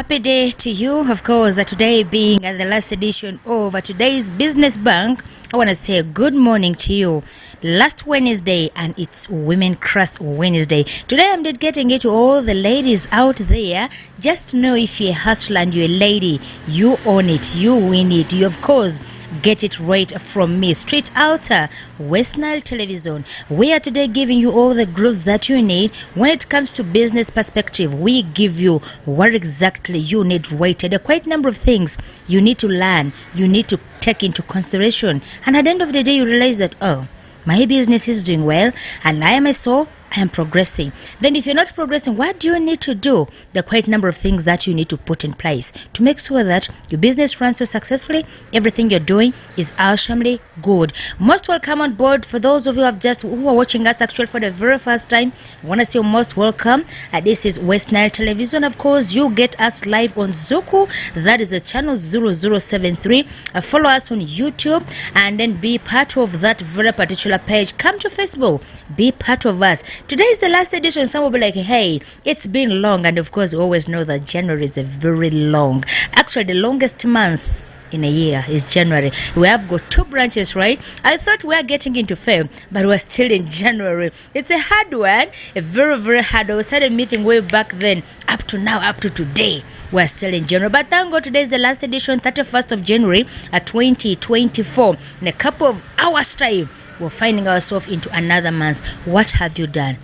Happy day to you. Of course, today being the last edition of today's Business Bank, I want to say good morning to you. Last Wednesday, and it's Women Crush Wednesday. Today I'm dedicating it to all the ladies out there. Just know if you're a hustler and you're a lady, you own it, you win it. You, of course, get it right from me. Straight Outer, West Nile Television. We are today giving you all the growth that you need. When it comes to business perspective, we give you what exactly you need right. There are quite a number of things you need to learn, you need to take into consideration. And at the end of the day, you realize that, oh, my business is doing well and I am progressing. Then if you're not progressing, what do you need to do? There are quite a number of things that you need to put in place to make sure that your business runs so successfully. Everything you're doing is awesomely good. Most welcome on board. For those of you who are watching us actually for the very first time, I want to say most welcome. This is West Nile Television. Of course, you get us live on Zuku. That is the channel 0073. Follow us on YouTube and then be part of that very particular page. Come to Facebook. Be part of us. Today is the last edition. Some will be like, hey, it's been long. And of course, we always know that January is a very long. Actually, the longest month in a year is January. We have got 2 branches, right? I thought we were getting into Feb, but we're still in January. It's a hard one, a very, very hard one. We started meeting way back then, up to now, up to today. We're still in January. But thank God today is the last edition, 31st of January 2024. In a couple of hours' time, we're finding ourselves into another month. What have you done?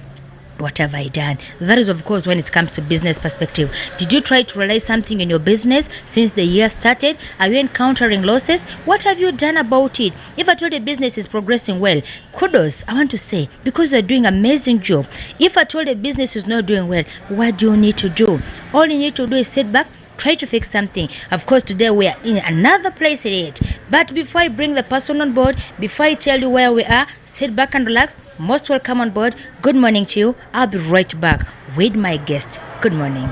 What have I done? That is, of course, when it comes to business perspective. Did you try to realize something in your business since the year started? Are you encountering losses? What have you done about it? If at all the business is progressing well, kudos, I want to say, because you're doing an amazing job. If at all the business is not doing well, what do you need to do? All you need to do is sit back, try to fix something. Of course, today we are in another place in it. But before I bring the person on board, before I tell you where we are, sit back and relax. Most welcome on board. Good morning to you. I'll be right back with my guest. Good morning.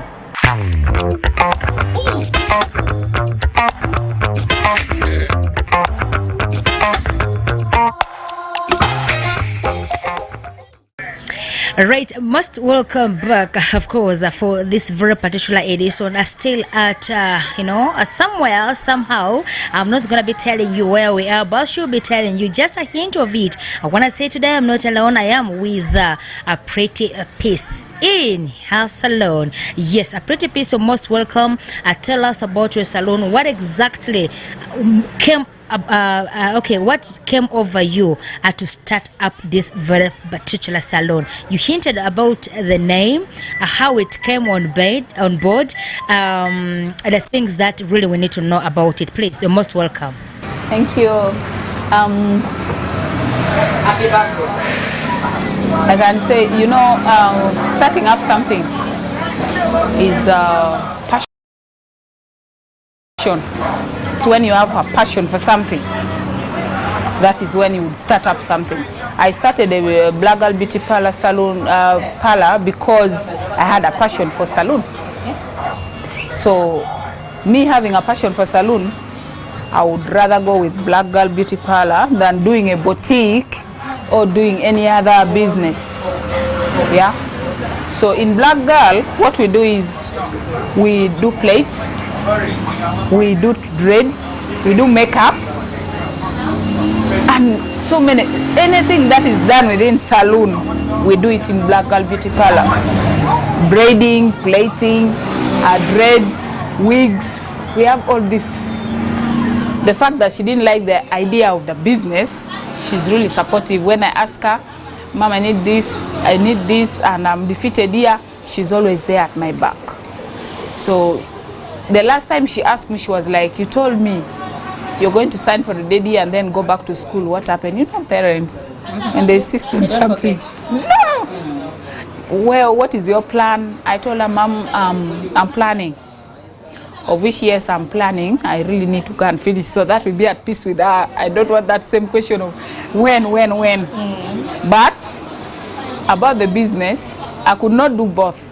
Right, most welcome back, of course, for this very particular edition. Still at, somewhere, somehow. I'm not going to be telling you where we are, but she'll be telling you just a hint of it. I want to say today I'm not alone. I am with a pretty piece in her salon. Yes, a pretty piece. So most welcome. Tell us about your salon. What exactly came what came over you to start up this very particular salon? You hinted about the name, how it came on board, the things that really we need to know about it. Please, you're most welcome. Thank you. I can say, starting up something is passion. When you have a passion for something, that is when you would start up something. I started a Black Girl Beauty Parlor salon because I had a passion for salon. So me having a passion for salon, I would rather go with Black Girl Beauty Parlor than doing a boutique or doing any other business. Yeah. So in Black Girl, what we do is we do plates, we do dreads, we do makeup, and so many, anything that is done within salon, we do it in Black Girl Beauty Parlor. Braiding, plating, dreads, wigs, we have all this. The fact that she didn't like the idea of the business, she's really supportive. When I ask her, Mom, I need this, and I'm defeated here, she's always there at my back. So the last time she asked me, she was like, you told me you're going to sign for the DD and then go back to school. What happened? You know, parents, when they insist on something. No! Well, what is your plan? I told her, Mom, I'm planning. Of which, yes, I'm planning. I really need to go and finish so that we'll be at peace with her. I don't want that same question of when. But about the business, I could not do both.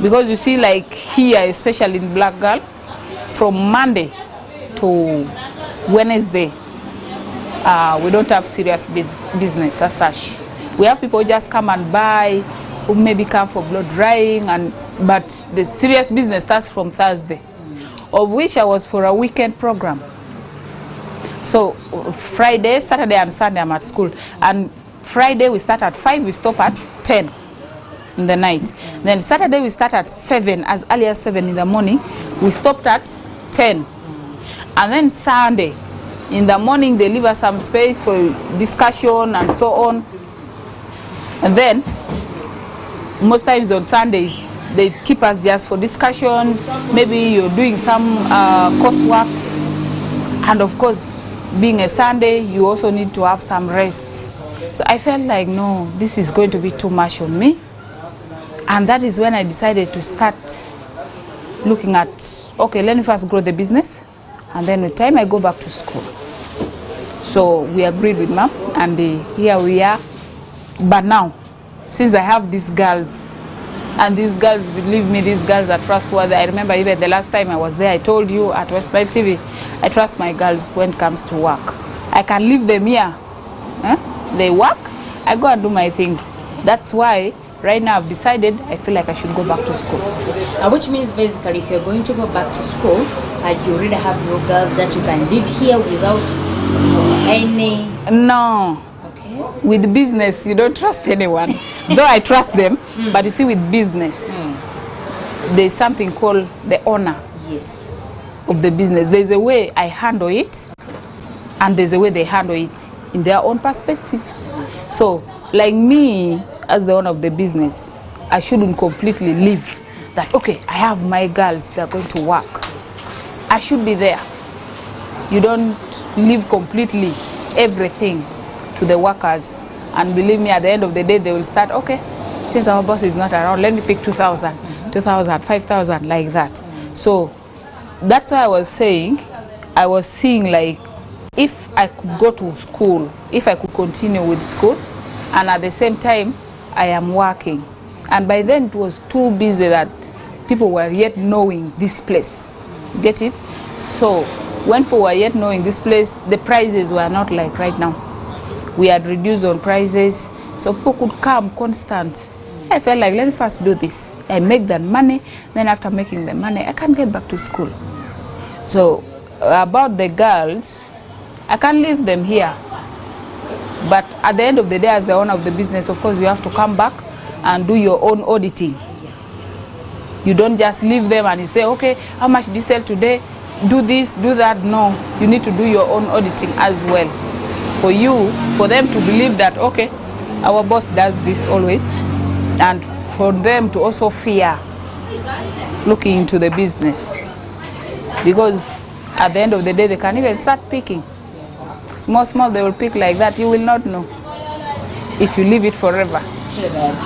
Because you see, like here, especially in Black Girl, from Monday to Wednesday, we don't have serious business as such. We have people just come and buy who maybe come for blow drying, but the serious business starts from Thursday, of which I was for a weekend program. So Friday, Saturday and Sunday I'm at school, and Friday we start at 5, we stop at 10 in the night. Then Saturday we start at 7, as early as 7 in the morning, we stopped at 10. And then Sunday in the morning they leave us some space for discussion and so on. And then most times on Sundays they keep us just for discussions. Maybe you're doing some courseworks, and of course being a Sunday you also need to have some rest. So I felt like, no, this is going to be too much on me. And that is when I decided to start looking at, okay, let me first grow the business, and then with time I go back to school. So we agreed with Mom, and here we are. But now, since I have these girls, and these girls, believe me, these girls are trustworthy. I remember even the last time I was there, I told you at Westlife TV, I trust my girls when it comes to work. I can leave them here. They work, I go and do my things. That's why right now I've decided I feel like I should go back to school. Which means basically if you're going to go back to school, you already have your girls that you can live here without any... No. Okay. With business, you don't trust anyone. Though I trust them, but you see with business, there's something called the owner. Yes. Of the business. There's a way I handle it, and there's a way they handle it in their own perspectives. So, like me, as the owner of the business, I shouldn't completely leave that, okay, I have my girls, they're going to work. I should be there. You don't leave completely everything to the workers, and believe me, at the end of the day, they will start, okay, since our boss is not around, let me pick 2,000, 2,000, 5,000, like that. So, that's why I was saying, I was seeing like, if I could go to school, if I could continue with school, and at the same time, I am working. And by then it was too busy that people were yet knowing this place. Get it? So when people were yet knowing this place, the prices were not like right now. We had reduced on prices, so people could come constant. I felt like, let me first do this. I make that money, then after making the money, I can get back to school. So about the girls, I can't leave them here. But at the end of the day, as the owner of the business, of course, you have to come back and do your own auditing. You don't just leave them and you say, okay, how much do you sell today? Do this, do that. No, you need to do your own auditing as well. For them to believe that, okay, our boss does this always. And for them to also fear looking into the business. Because at the end of the day, they can even start picking. Small, they will pick like that. You will not know if you leave it forever.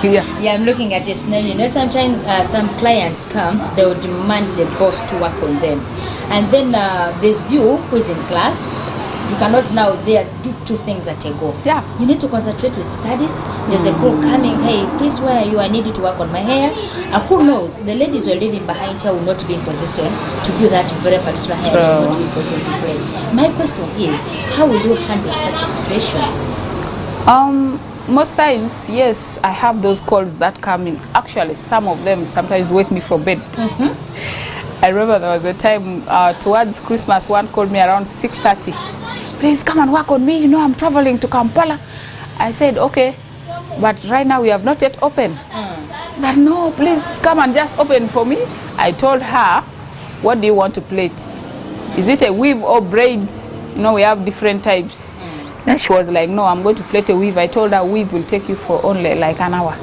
Yeah, I'm looking at this now. You know, sometimes some clients come, they will demand the boss to work on them. And then there's you who is in class. You cannot now there do two things at a go. Yeah. You need to concentrate with studies. There's a girl coming, hey, please, where are you? I need you to work on my hair. Who knows? The ladies who are living behind her will not be in position to do that very particular hair. Will not be in position to play. My question is, how will you handle such a situation? Most times, yes, I have those calls that come in. Actually, some of them sometimes wake me from bed. I remember there was a time towards Christmas, one called me around 6:30. Please come and work on me, you know, I'm traveling to Kampala. I said, okay, but right now we have not yet opened. But no, please come and just open for me. I told her, what do you want to plait? Is it a weave or braids? You know, we have different types. And she was like, no, I'm going to plait a weave. I told her weave will take you for only like an hour.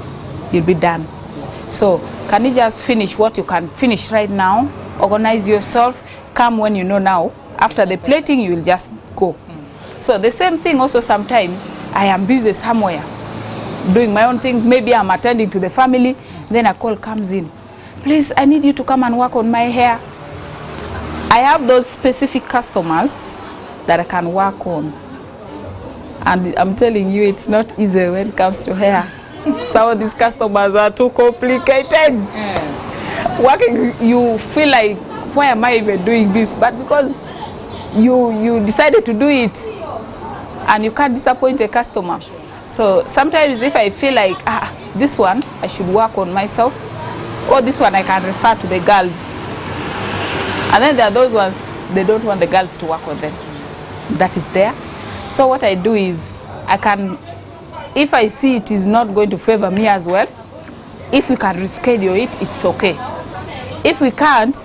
You'll be done. So can you just finish what you can finish right now? Organize yourself, come when you know now. After the plating, you will just go. So the same thing also sometimes, I am busy somewhere, doing my own things. Maybe I'm attending to the family, then a call comes in. Please, I need you to come and work on my hair. I have those specific customers that I can work on. And I'm telling you, it's not easy when it comes to hair. Some of these customers are too complicated. Working, you feel like, why am I even doing this? But because you decided to do it, and you can't disappoint a customer. So sometimes if I feel like, this one I should work on myself, or this one I can refer to the girls. And then there are those ones, they don't want the girls to work with them. That is there. So what I do is, I can, if I see it is not going to favor me as well, if we can reschedule it, it's okay. If we can't,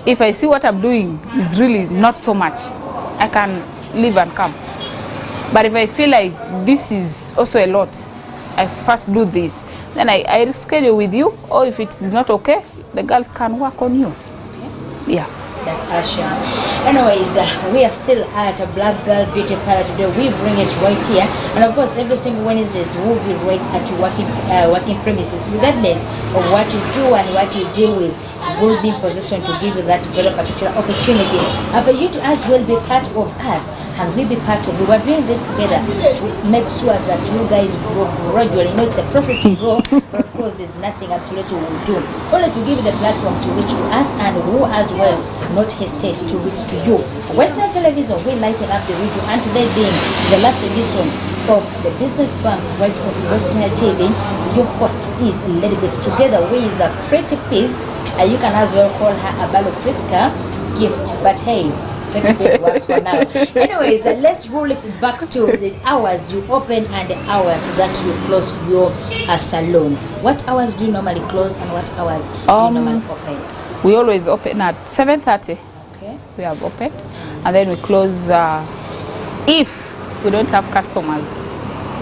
if I see what I'm doing is really not so much, I can leave and come. But if I feel like this is also a lot, I first do this, then I reschedule with you, or if it is not okay, the girls can work on you. Yeah. That's Asha. Anyways, we are still at a Black Girl Beauty Parlor today. We bring it right here, and of course, every single Wednesdays we'll be right at your working premises, regardless of what you do and what you deal with. We'll be in position to give you that very particular opportunity, and for you to as well be part of us, and we be part of. We were doing this together to make sure that you guys grow gradually. You know, it's a process to grow, but of course, there's nothing absolutely we'll do. Only to give you the platform to reach to us, and who as well not hesitate to reach to you. Western Television, we lighten up the region, and today being the last edition of the Business Bank right on Western TV, your host is Lady Bits, together with the Pretty Piece. You can as well call her a Balo Friska gift, but hey, Pretty Piece works for now. Anyways, let's roll it back to the hours you open and the hours that you close your salon. What hours do you normally close, and what hours do you normally open? We always open at 7:30. Okay. We have opened, and then we close if we don't have customers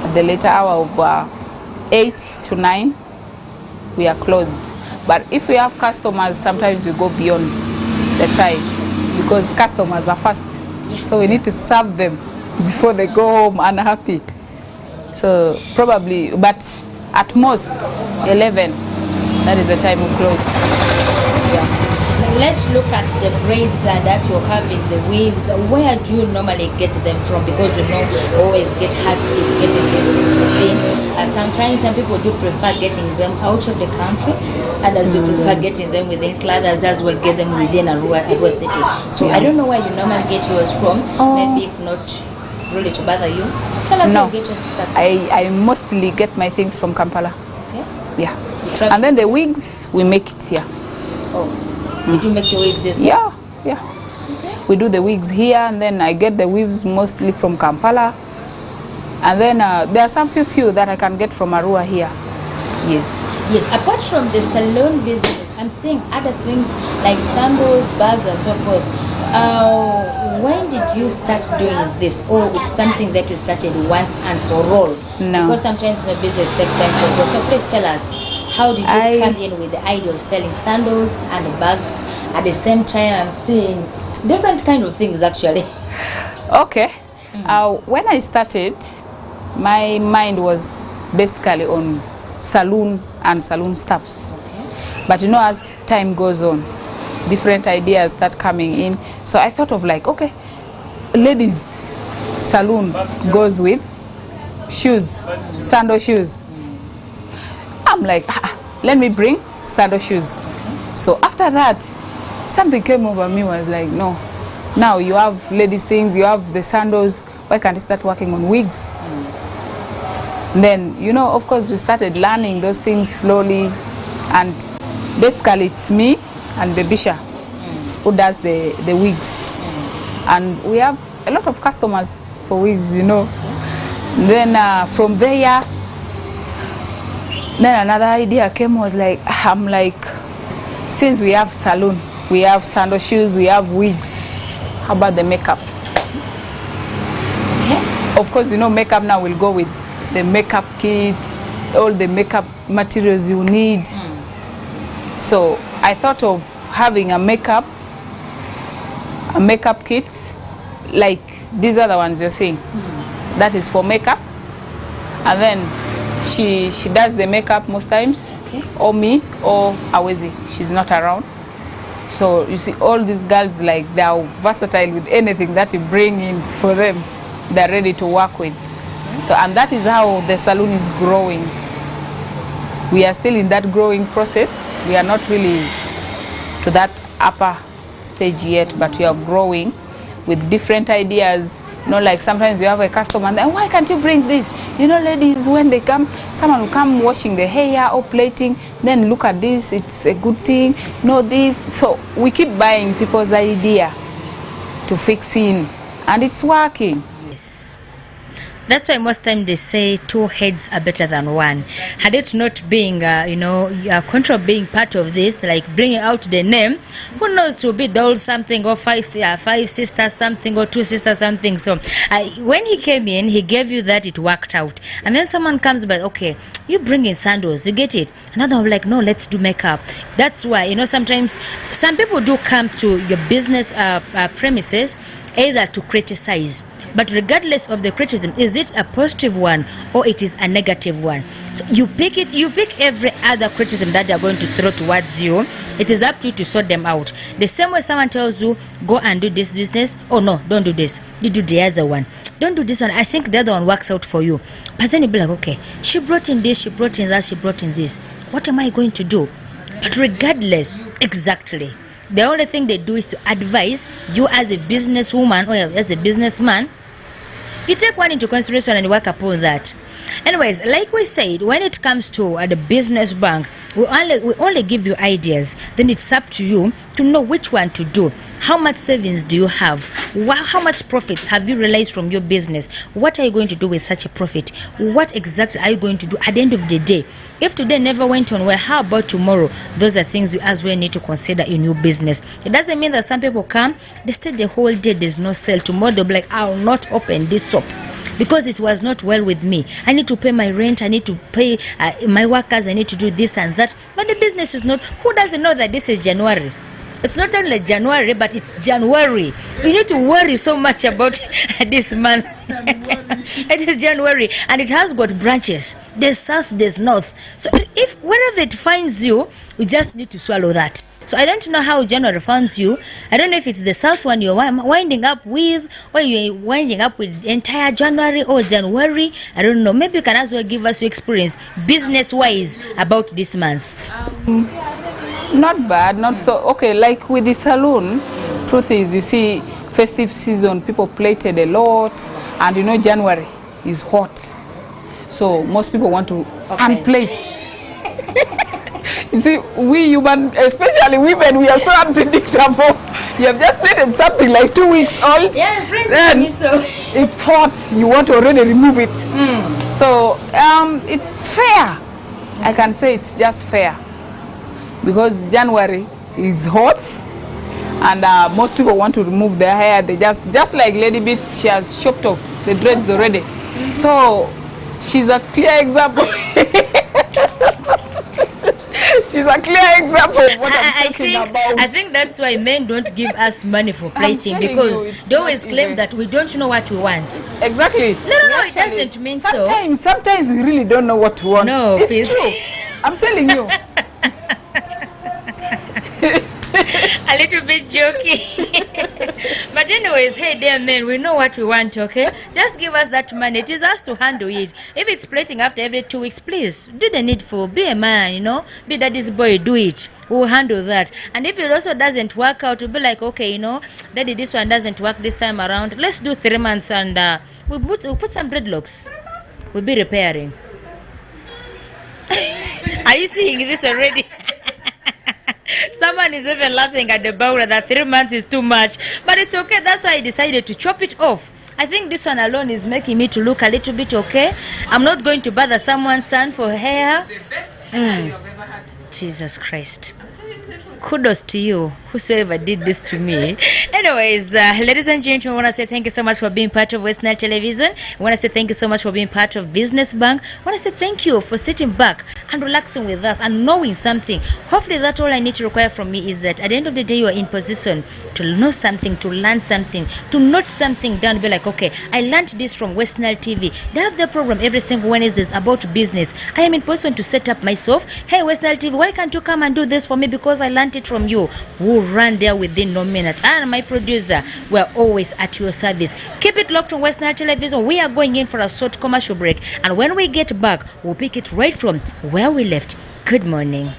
at the later hour of 8 to 9. We are closed. But if we have customers, sometimes we go beyond the time because customers are fast. Yes. So we need to serve them before they go home unhappy. So probably, but at most 11. That is the time we close. Yeah. Let's look at the braids that you're having, the weaves. Where do you normally get them from? Because you know you always get hard seat getting this thing. Sometimes some people do prefer getting them out of the country, others do prefer getting them within Others as well get them within a city. So I don't know where you normally get yours from. Maybe if not really to bother you, tell us how you get your stuff. I mostly get my things from Kampala. Okay. Yeah. And then the wigs, we make it here. Oh. Did you make your wigs yourself? Yeah. Okay. We do the wigs here, and then I get the weaves mostly from Kampala. And then there are some few that I can get from Arua here. Yes. Yes. Apart from the salon business, I'm seeing other things like sandals, bags, and so forth. When did you start doing this, or it's something that you started once and for all? No. Because sometimes the business takes time to grow. So please tell us, how did you come in with the idea of selling sandals and bags at the same time? I'm seeing different kind of things actually. Okay. When I started, my mind was basically on saloon and saloon staffs. Okay. But you know, as time goes on, different ideas start coming in. So I thought of like, okay, ladies saloon goes with shoes, sandal shoes. I'm like, let me bring sandal shoes. So after that, something came over me, was like, no, now you have ladies things, you have the sandals, why can't you start working on wigs? Then, you know, of course, we started learning those things slowly, and basically it's me and Bebisha who does the wigs. And we have a lot of customers for wigs, you know. Then from there, then another idea came, was like, I'm like, since we have salon, we have sandal shoes, we have wigs, how about the makeup? Okay. Of course, you know, makeup now will go with the makeup kit, all the makeup materials you need. So I thought of having a makeup kit, like these are the ones you're seeing. That is for makeup. And then she does the makeup most times, Okay. or me, or Awezi. She's not around. So you see, all these girls, like, they are versatile with anything that you bring in for them. They're ready to work with. So, and that is how the salon is growing. We are still in that growing process. We are not really to that upper stage yet, but we are growing with different ideas, Like sometimes you have a customer and then, why can't you bring this? Ladies, when they come, someone will come washing the hair or plating, then look at this, it's a good thing, this. So we keep buying people's idea to fix in, and it's working. Yes. That's why most times they say 2 heads are better than one. Had it not being, Control being part of this, like bringing out the name, who knows, to be Doll something or five sisters something or 2 sisters something. So when he came in, he gave you that, it worked out. And then someone comes back, okay, you bring in sandals, you get it. Another one like, no, let's do makeup. That's why, sometimes some people do come to your business premises either to criticize. But regardless of the criticism, is it a positive one or it is a negative one? So you pick every other criticism that they are going to throw towards you. It is up to you to sort them out. The same way someone tells you, go and do this business. Oh no, don't do this. You do the other one. Don't do this one. I think the other one works out for you. But then you'll be like, okay, she brought in this, she brought in that, she brought in this. What am I going to do? But regardless, exactly. The only thing they do is to advise you as a businesswoman or as a businessman. You take one into consideration and you work upon that. Anyways, like we said, when it comes to the business bank, we only give you ideas. Then it's up to you to know which one to do. How much savings do you have? How much profits have you realized from your business? What are you going to do with such a profit? What exactly are you going to do at the end of the day? If today never went on well, how about tomorrow? Those are things you as well need to consider in your business. It doesn't mean that some people come, they stay the whole day, there's no sale. Tomorrow they'll be like, I will not open this shop because it was not well with me. I need to pay my rent, I need to pay my workers, I need to do this and that. But the business is not. Who doesn't know that this is January? It's not only January, but it's January. You need to worry so much about this month. It is January, and it has got branches. There's south, there's north. So if wherever it finds you, you just need to swallow that. So I don't know how January finds you. I don't know if it's the south one you're winding up with, or you're winding up with the entire January or January. I don't know. Maybe you can as well give us your experience business-wise about this month. Not bad, not so. Okay, like with the salon, truth is, you see, festive season, people plated a lot, and January is hot. So most people want to unplate. You see, we human, especially women, we are so unpredictable. You have just plated something like 2 weeks old. Yeah, then so it's hot. You want to already remove it. So it's fair. I can say it's just fair. Because January is hot, and most people want to remove their hair. They just like Lady Beats, she has chopped off the dreads already. So she's a clear example. She's a clear example of what I'm talking about. I think that's why men don't give us money for plating, because they always claim that we don't know what we want. Exactly. No, it doesn't mean so. Sometimes we really don't know what we want. No, it's please. True. I'm telling you. A little bit jokey. But anyways, hey dear men, we know what we want, okay? Just give us that money. It is us to handle it. If it's plating after every 2 weeks, please do the needful. Be a man, be daddy's boy, do it. We'll handle that. And if it also doesn't work out, we'll be like, okay, daddy, this one doesn't work this time around. Let's do 3 months, and we'll put some dreadlocks. We'll be repairing. Are you seeing this already? Someone is even laughing at the bow that 3 months is too much. But it's okay. That's why I decided to chop it off. I think this one alone is making me to look a little bit okay. I'm not going to bother someone's son for hair. The best hair you have ever had. Jesus Christ. Kudos to you, whosoever did this to me. Anyways, ladies and gentlemen, I want to say thank you so much for being part of West Nile Television. I want to say thank you so much for being part of Business Bank. I want to say thank you for sitting back and relaxing with us and knowing something. Hopefully that all I need to require from me is that at the end of the day, you are in position to know something, to learn something, to note something down, be like, okay, I learned this from West Nile TV. They have their program every single Wednesday about business. I am in position to set up myself. Hey, West Nile TV, why can't you come and do this for me, because I learned it from you. We'll run there within no minute. And my producer, we're always at your service. Keep it locked on West Nile Television. We are going in for a short commercial break, and when we get back, we'll pick it right from where we left. Good morning.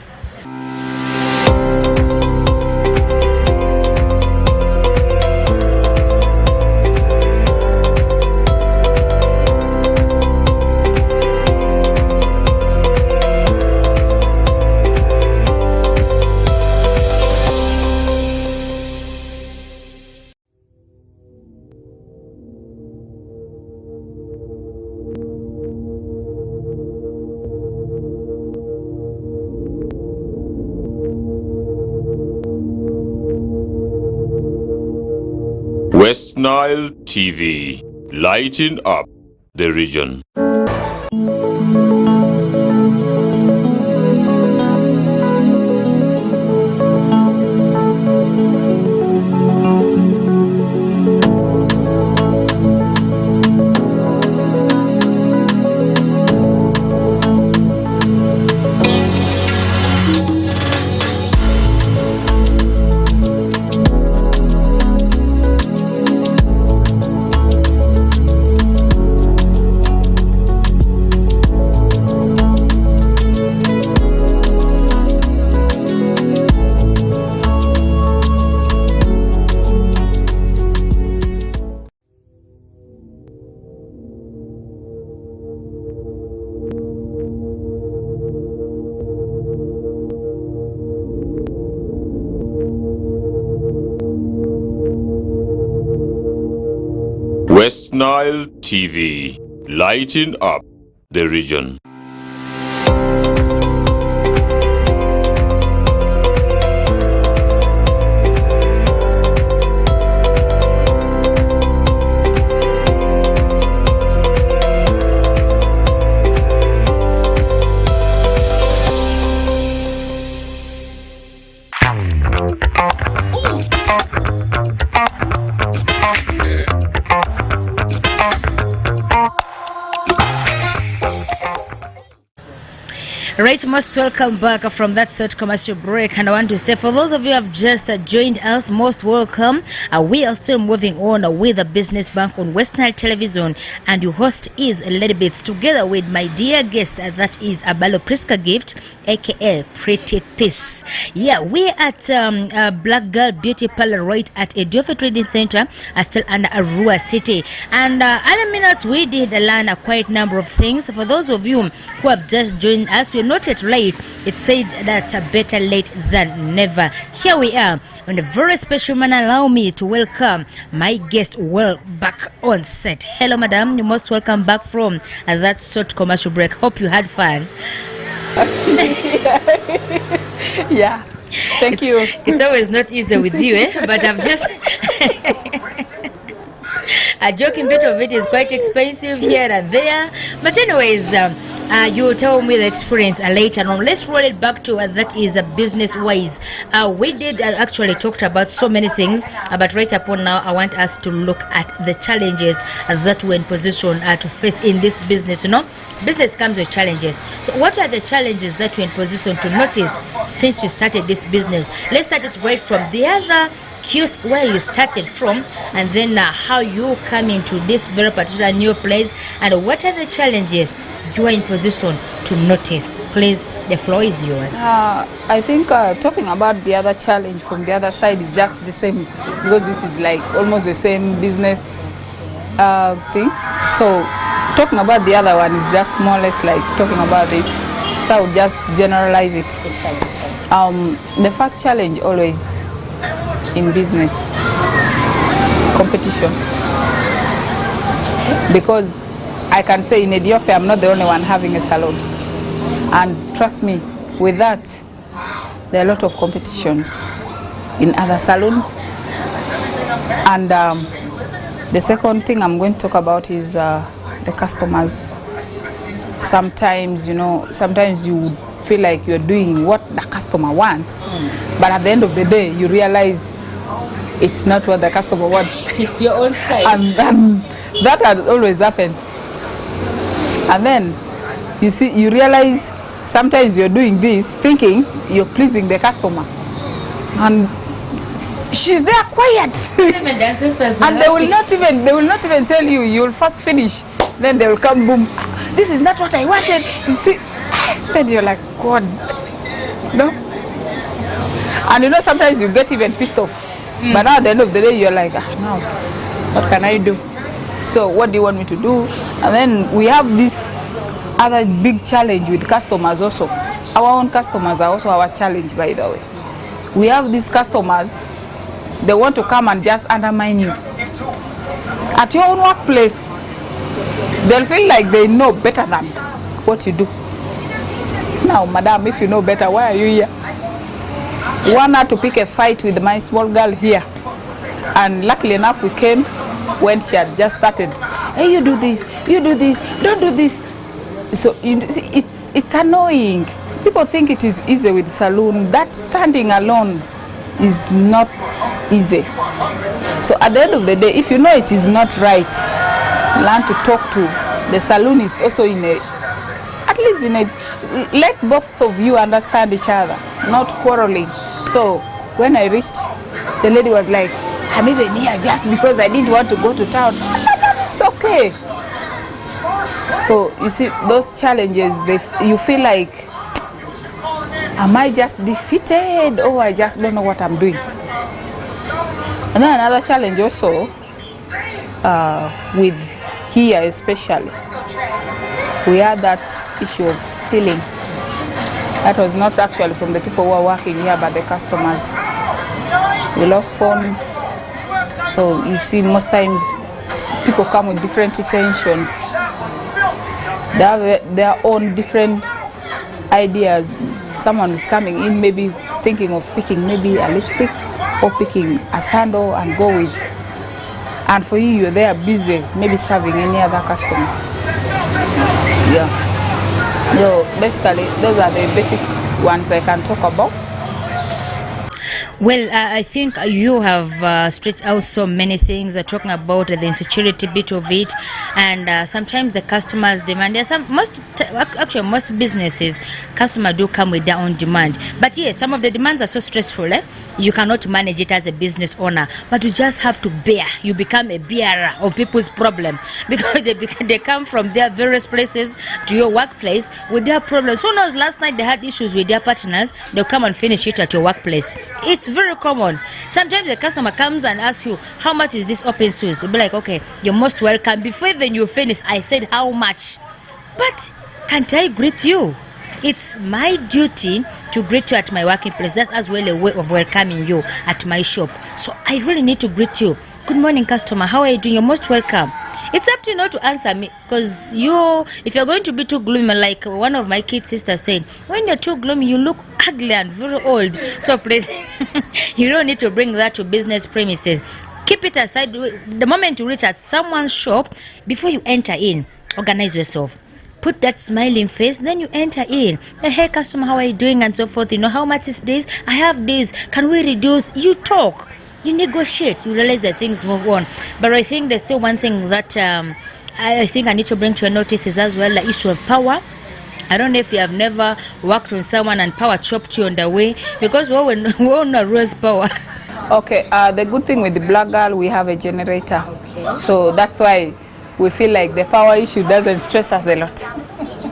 West Nile TV, lighting up the region. West Nile TV, lighting up the region. Right, most welcome back from that short commercial break, and I want to say for those of you who have just joined us, most welcome. We are still moving on with the Business Bank on West Nile Television, and your host is Lady Bits, together with my dear guest, that is Abalo Priska Gift, aka Pretty Peace. Yeah, we at Black Girl Beauty Parlor right at Ediofe Trading Center, still under Arua City. And other minutes we did learn a quite number of things. For those of you who have just joined us, we're not yet late. It said that better late than never. Here we are on a very special manner. Allow me to welcome my guest well back on set. Hello, madam. You're most welcome back from that short commercial break. Hope you had fun. Yeah, thank you. It's always not easy with you, but I've just a joking bit of it is quite expensive here and there. But anyways, you will tell me the experience later on. Let's roll it back to that is business wise. We did actually talked about so many things, but right upon now I want us to look at the challenges that we're in position to face in this business. You know, business comes with challenges. So what are the challenges that you're in position to notice since you started this business? Let's start it right from the other kiosk where you started from, and then how you come into this very particular new place, and what are the challenges you are in position to notice. Please, the floor is yours. I think talking about the other challenge from the other side is just the same, because this is like almost the same business thing. So talking about the other one is just more or less like talking about this. So I would just generalize it. The first challenge always in business, competition. Because I can say in Ediofe I'm not the only one having a salon. And trust me, with that, there are a lot of competitions in other salons. And the second thing I'm going to talk about is the customers. Sometimes, you know, sometimes you would feel like you're doing what the customer wants, but at the end of the day, you realize it's not what the customer wants. It's your own style. And that had always happened. And then you realize sometimes you're doing this thinking you're pleasing the customer, and she's there quiet. And they will not even tell you. You'll first finish, then they will come boom. This is not what I wanted. You see, then you're like, God, no. And you know, sometimes you get even pissed off. But now at the end of the day, you're like, now, what can I do? So what do you want me to do? And then we have this other big challenge with customers also. Our own customers are also our challenge, by the way. We have these customers, they want to come and just undermine you. At your own workplace, they'll feel like they know better than what you do. Now, madam, if you know better, why are you here? You want her to pick a fight with my small girl here. And luckily enough, we came when she had just started. Hey, you do this, don't do this. So you see, it's annoying. People think it is easy with saloon. That standing alone is not easy. So at the end of the day, if you know it is not right, learn to talk to the saloonist also in a, at least in a, let both of you understand each other, not quarreling. So when I reached, the lady was like, I'm even here just because I didn't want to go to town. It's okay. So you see, those challenges, you feel like, am I just defeated or I just don't know what I'm doing? And then another challenge also, with here especially, we had that issue of stealing. That was not actually from the people who are working here, but the customers. We lost phones. So you see, most times people come with different intentions. They have their own different ideas. Someone is coming in maybe thinking of picking maybe a lipstick or picking a sandal and go with. And for you, you're there busy, maybe serving any other customer. Yeah. So basically, those are the basic ones I can talk about. Well, I think you have stretched out so many things, talking about the insecurity bit of it, and sometimes the customers demand. There are most businesses, customers do come with their own demand. But yes, some of the demands are so stressful. You cannot manage it as a business owner, but you just have to bear. You become a bearer of people's problem because they come from their various places to your workplace with their problems. Who knows? Last night they had issues with their partners. They'll come and finish it at your workplace. It's very common. Sometimes the customer comes and asks you, how much is this open source? You'll be like, okay, you're most welcome. Before even you finish, I said how much. But can't I greet you? It's my duty to greet you at my working place. That's as well a way of welcoming you at my shop. So I really need to greet you. Good morning, customer. How are you doing? You're most welcome. It's up to you not to answer me, because if you're going to be too gloomy, like one of my kid sisters said, when you're too gloomy, you look ugly and very old. So please, you don't need to bring that to business premises. Keep it aside. The moment you reach at someone's shop, before you enter in, organize yourself. Put that smiling face, then you enter in. Hey customer, how are you doing, and so forth. You know, how much is this? I have this. Can we reduce? You talk. You negotiate. You realize that things move on. But I think there's still one thing that I think I need to bring to your notice is as well the issue of power. I don't know if you have never worked on someone and power chopped you on the way, because we all know rose power. Okay, the good thing with the Black Girl, we have a generator. Okay. So that's why we feel like the power issue doesn't stress us a lot.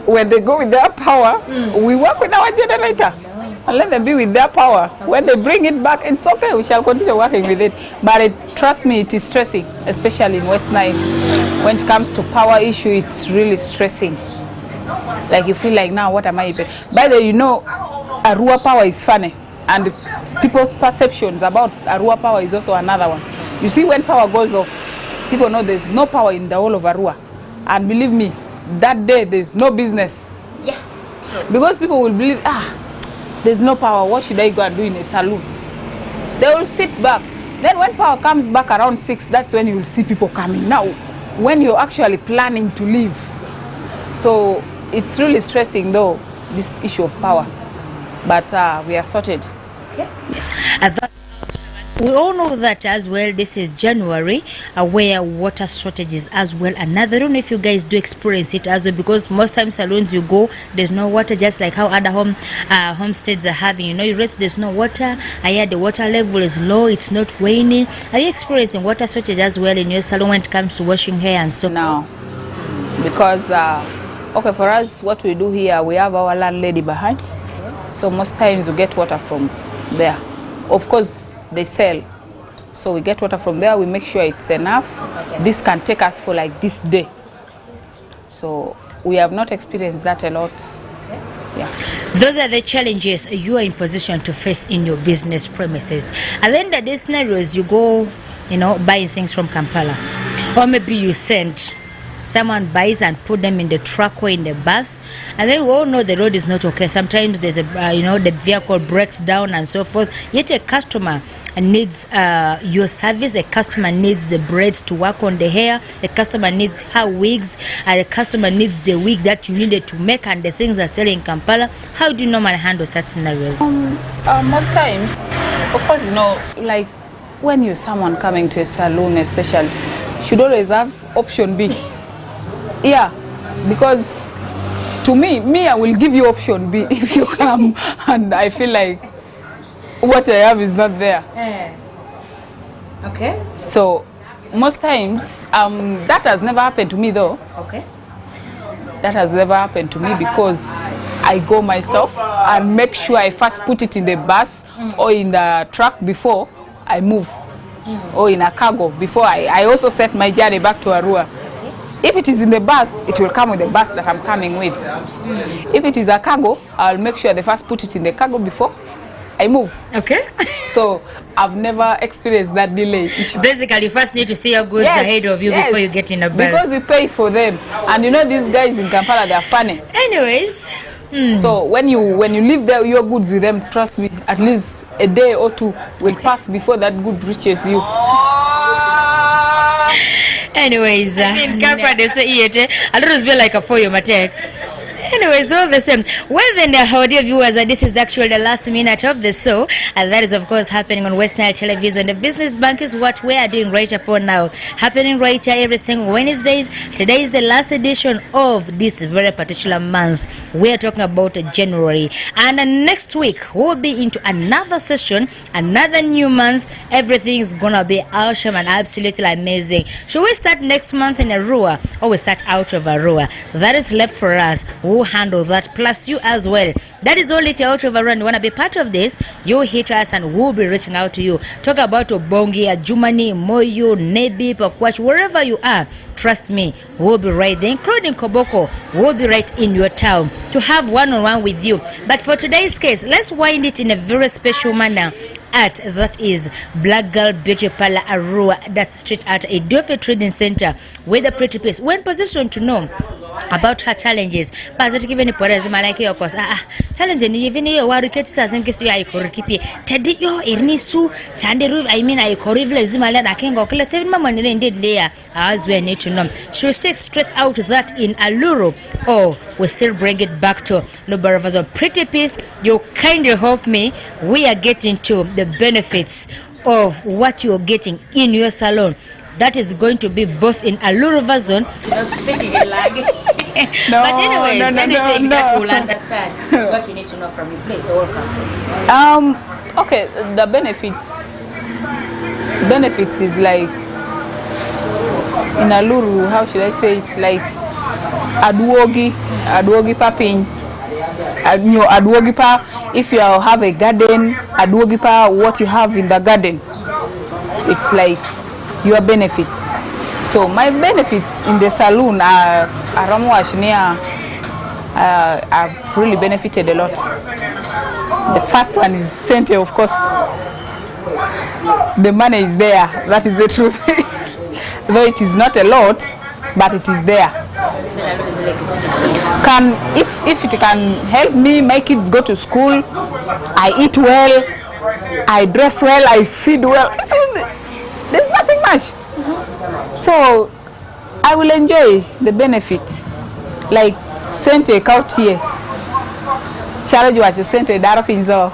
When they go with their power, we work with our generator. And let them be with their power. When they bring it back, it's okay. We shall continue working with it. But trust me, it is stressing, especially in West Nile. When it comes to power issue, it's really stressing. Like you feel like, now what am I even? By the way, you know, Arua power is funny. And people's perceptions about Arua power is also another one. You see, when power goes off, people know there's no power in the whole of Arua. And believe me, that day there's no business. Yeah. Because people will believe, there's no power, what should I go and do in a saloon? They will sit back. Then when power comes back around 6, that's when you will see people coming. Now, when you're actually planning to leave. So it's really stressing though, this issue of power. But we are sorted. Okay. We all know that as well. This is January, where water shortages as well. Another, I don't know if you guys do experience it as well, because most times salons you go, there's no water, just like how other homesteads are having. You know, you rest, there's no water. I hear the water level is low. It's not raining. Are you experiencing water shortage as well in your salon when it comes to washing hair and so? No, because okay, for us, what we do here, we have our landlady behind. So most times we get water from there. Of course, they sell, so we get water from there. We make sure it's enough. This can take us for like this day. So we have not experienced that a lot. Yeah. Those are the challenges you are in position to face in your business premises. At the end of these scenarios, you go, buying things from Kampala, or maybe you send someone buys and put them in the truck or in the bus, and then we all know the road is not okay. Sometimes there's a the vehicle breaks down and so forth. Yet a customer needs your service. A customer needs the braids to work on the hair. A customer needs her wigs. A customer needs the wig that you needed to make, and the things are still in Kampala. How do you normally handle such scenarios? Most times, of course, like when you're someone coming to a salon especially, you should always have option B. Yeah, because to me, I will give you option B if you come and I feel like what I have is not there. Okay. So most times, that has never happened to me though. Okay. That has never happened to me because I go myself and make sure I first put it in the bus or in the truck before I move, or in a cargo before I also set my journey back to Arua. If it is in the bus, it will come with the bus that I'm coming with. If it is a cargo, I'll make sure they first put it in the cargo before I move. Okay. So I've never experienced that delay issue. Basically, you first need to see your goods ahead of you before you get in a bus. Because we pay for them, and these guys in Kampala, they're funny. Anyways. So when you leave your goods with them, trust me, at least a day or two will pass before that good reaches you. Anyways, in Kampala they say a little bit like a foil matek. Anyways, all the same. Well then, our dear viewers, this is actually the last minute of the show, and that is of course happening on West Nile Television. The Business Bank is what we are doing right upon now, happening right here every single Wednesdays. Today is the last edition of this very particular month. We are talking about January, and next week we'll be into another session, another new month. Everything is gonna be awesome and absolutely amazing. Should we start next month in Arua, or we start out of Arua? That is left for us. We'll handle that, plus you as well. That is all. If you're out of Arua and you want to be part of this, you hit us and we'll be reaching out to you. Talk about Obongi, Jumani, Moyo, Nebi, Pakwach, wherever you are. Trust me, we'll be right there, including Koboko. We'll be right in your town to have one-on-one with you. But for today's case, let's wind it in a very special manner. That is Black Girl Beauty Parlor Arua. That's straight at a Dofe Trading Center with a pretty place. We're in position to know about her challenges. But given it for us, like your course, challenge ni even your wariketi sa senke su ya ikorikipi. Tadi yo irnisu tanderu. I mean I korivle zimala na kengo kile tevin mama nile indeed there as we need to know. She seek straight out that in Aluru, or we still bring it back to Lubaravazon. Pretty piece, you kindly help me. We are getting to the benefits of what you're getting in your salon. That is going to be both in Aluru Vazon. Speaking in lag. But anyways, anything that we'll understand is what we need to know from you. Please, welcome. Okay, the benefits is like in Aluru, how should I say it? Like Adwogi papin. Adwogi pa. If you have a garden, Adwogi pa what you have in the garden. It's like your benefit. So my benefits in the saloon are I've really benefited a lot. The first one is Sente, of course. The money is there. That is the truth. Though it is not a lot, but it is there. If it can help me, my kids go to school, I eat well, I dress well, I feed well. There's nothing much. So I will enjoy the benefit. Like Sente Kautie. Challenge what you Sente Darapinzo.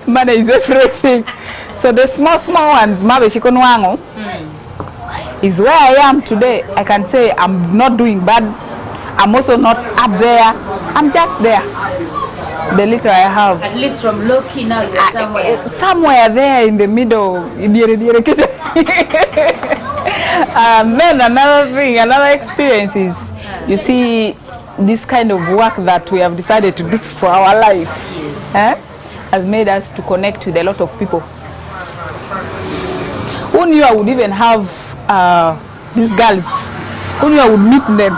Money is everything. So the small ones, Mabe Shikonwango, is where I am today. I can say I'm not doing bad. I'm also not up there. I'm just there. The little I have. At least from low key now you're somewhere. Somewhere there in the middle. Then another experience is, you see, this kind of work that we have decided to do for our life has made us to connect with a lot of people. Who knew I would even have these girls? Who knew I would meet them?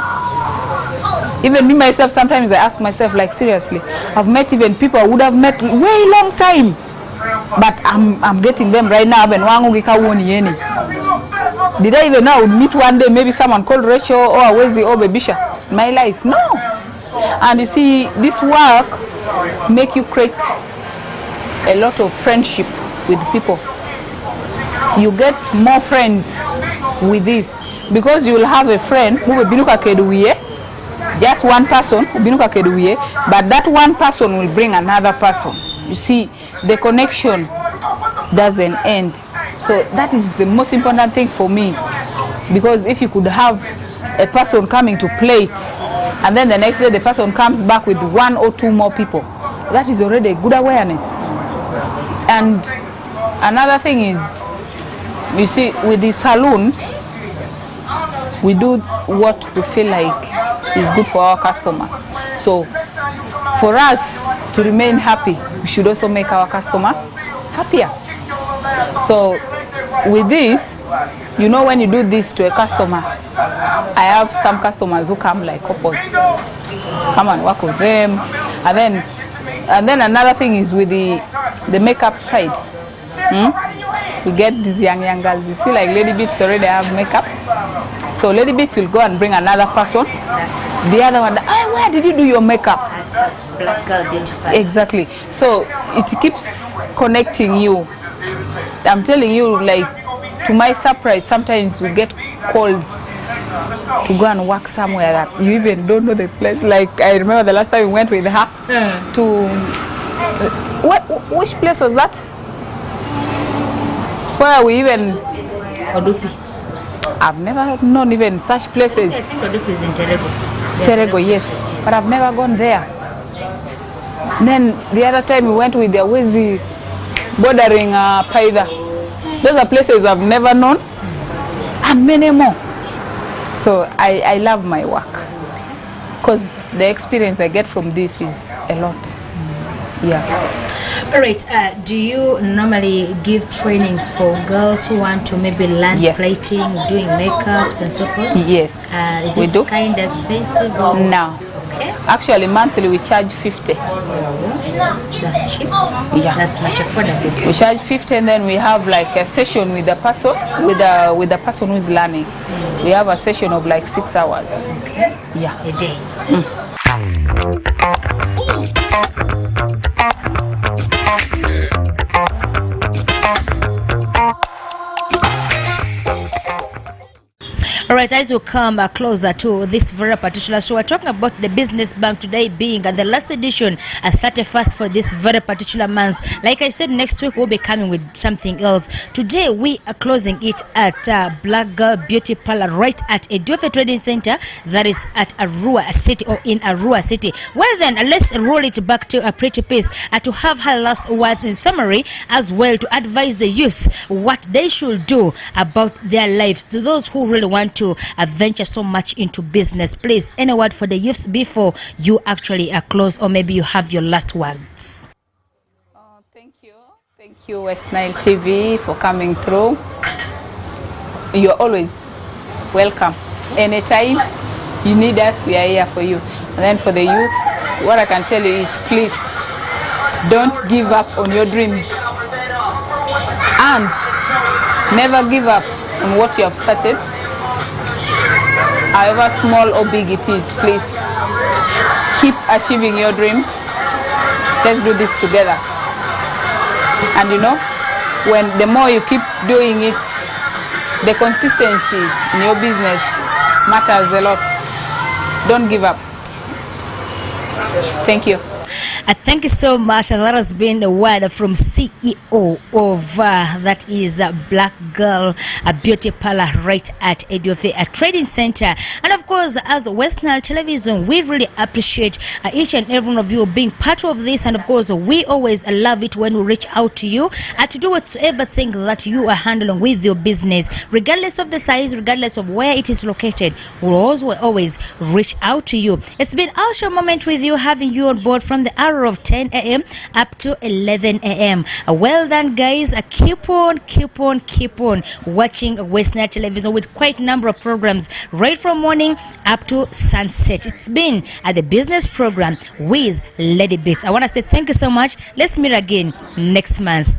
Even me myself, sometimes I ask myself, like, seriously, I've met even people I would have met way long time, but I'm getting them right now. Did I even now meet one day maybe someone called Rachel or Awezi or Bebisha in my life? No. And you see, this work make you create a lot of friendship with people. You get more friends with this because you will have a friend who will binuka keduye, just one person who binuka keduye, but that one person will bring another person. You see, the connection doesn't end. So that is the most important thing for me, because if you could have a person coming to play it and then the next day the person comes back with 1 or 2 more people, that is already a good awareness. And another thing is, you see, with the salon, we do what we feel like is good for our customer. So for us to remain happy, we should also make our customer happier. So with this, you know, when you do this to a customer, I have some customers who come like couples, come and work with them. And then another thing is with the makeup side. We get these young girls. You see, like Lady Beats already have makeup. So Lady Beats will go and bring another person. The other one, oh, where did you do your makeup? At Black Girl Beauty Parlor. Exactly. So it keeps connecting you. I'm telling you, like, to my surprise, sometimes we get calls to go and work somewhere that you even don't know the place. Like, I remember the last time we went with her to which place was that? Where we even Odupi. I've never known even such places. I think Odupi is in Terego. Terego, yes, but I've never gone there. And then the other time we went with the Awezi bordering Paida. Those are places I've never known, and many more. So I love my work because the experience I get from this is a lot. Yeah. All right. Do you normally give trainings for girls who want to maybe learn Yes. plating, doing makeups and so forth? Yes, Is we it do. kind of expensive? Or? No. Okay. Actually, monthly we charge 50. That's cheap. Yeah. That's much affordable. We charge 50, and then we have like a session with the person, with the person who is learning. We have a session of like 6 hours. Okay. Yeah. A day. All right, as we come closer to this very particular show, we're talking about the Business Bank today being the last edition at 31st for this very particular month. Like I said, next week we'll be coming with something else. Today we are closing it at Black Girl Beauty Parlor right at Edufe Trading Center, that is at Arua City, or in Arua City. Well then, let's roll it back to a Pretty Piece to have her last words in summary, as well to advise the youth what they should do about their lives, to those who really want to venture so much into business. Please, any word for the youths before you actually close, or maybe you have your last words? Thank you West Nile TV for coming through. You're always welcome. Anytime you need us, we are here for you. And then for the youth, what I can tell you is, please don't give up on your dreams, and never give up on what you have started, however small or big it is. Please keep achieving your dreams. Let's do this together. And you know, when the more you keep doing it, the consistency in your business matters a lot. Don't give up. Thank you. Thank you so much. That has been a word from CEO of that is Black Girl Beauty Parlor right at Edufe Trading Center. And of course, as West Nile Television, we really appreciate each and every one of you being part of this. And of course, we always love it when we reach out to you to do whatever thing that you are handling with your business, regardless of the size, regardless of where it is located. We'll always reach out to you. It's been our show moment with you, having you on board from the hour of 10 a.m. up to 11 a.m. Well done, guys. Keep on watching West Nile Television with quite a number of programs right from morning up to sunset. It's been at the business program with Lady Beats. I want to say thank you so much. Let's meet again next month.